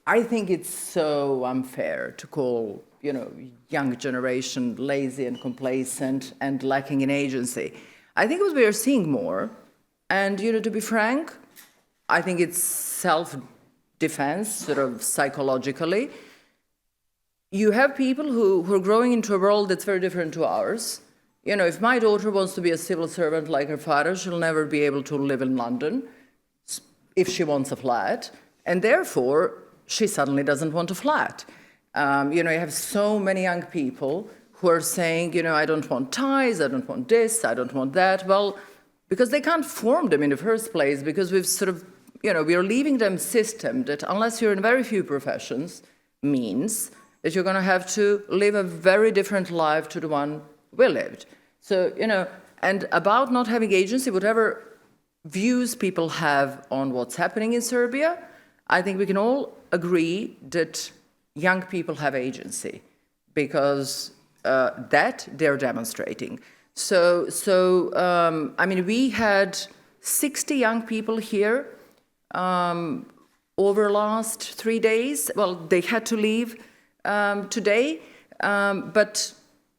I think it's so unfair to call, young generation lazy and complacent and lacking in agency. I think what we are seeing more, and, to be frank, I think it's self-defense, sort of psychologically. You have people who are growing into a world that's very different to ours. If my daughter wants to be a civil servant like her father, she'll never be able to live in London if she wants a flat, and therefore she suddenly doesn't want a flat. You have so many young people who are saying, I don't want ties, I don't want this, I don't want that. Well, because they can't form them in the first place, because we've sort of, we are leaving them a system that, unless you're in very few professions, means that you're going to have to live a very different life to the one we lived. So, and about not having agency, whatever views people have on what's happening in Serbia, I think we can all agree that young people have agency, because that they're demonstrating. So we had 60 young people here over last 3 days. Well, they had to leave today, but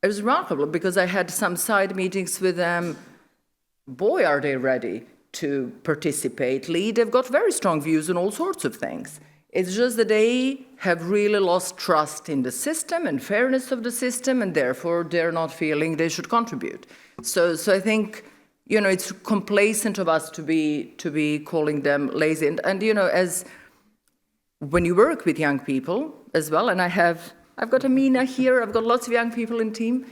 it was remarkable because I had some side meetings with them. Boy, are they ready to participate, lead. They've got very strong views on all sorts of things. It's just that they have really lost trust in the system and fairness of the system, and therefore they're not feeling they should contribute. So I think, it's complacent of us to be calling them lazy. And as when you work with young people as well, and I've got Amina here, I've got lots of young people in team,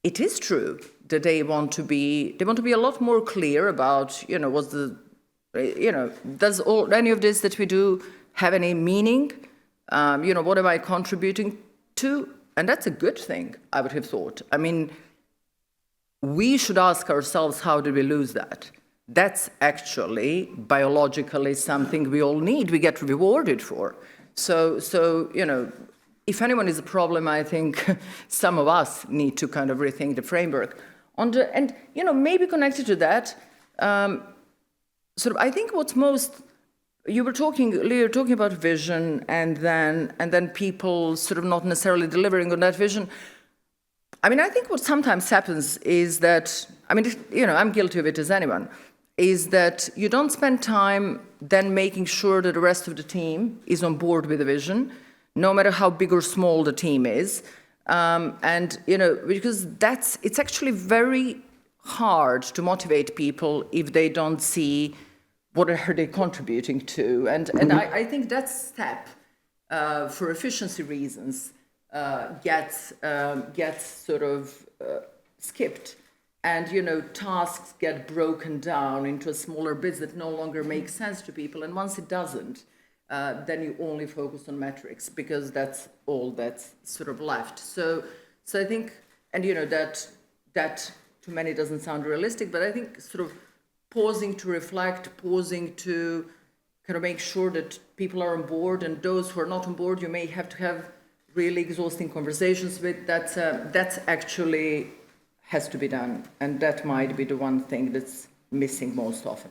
it is true that they want to be a lot more clear about, what's the, does any of this that we do have any meaning? What am I contributing to? And that's a good thing, I would have thought. I mean, we should ask ourselves, how did we lose that? That's actually biologically something we all need, we get rewarded for. So if anyone is a problem, I think some of us need to kind of rethink the framework. Maybe connected to that, I think what's most, you were talking about vision, and then people sort of not necessarily delivering on that vision. I mean, I think what sometimes happens is that, I'm guilty of it as anyone, is that you don't spend time then making sure that the rest of the team is on board with the vision, no matter how big or small the team is. Because it's actually very hard to motivate people if they don't see what are they contributing to. And I think that step, for efficiency reasons, gets sort of skipped. And, tasks get broken down into a smaller bits that no longer make sense to people. And once it doesn't, then you only focus on metrics, because that's all that's sort of left. So I think, and that to many doesn't sound realistic, but I think sort of pausing to reflect, pausing to kind of make sure that people are on board, and those who are not on board, you may have to have really exhausting conversations with. That's actually has to be done, and that might be the one thing that's missing most often.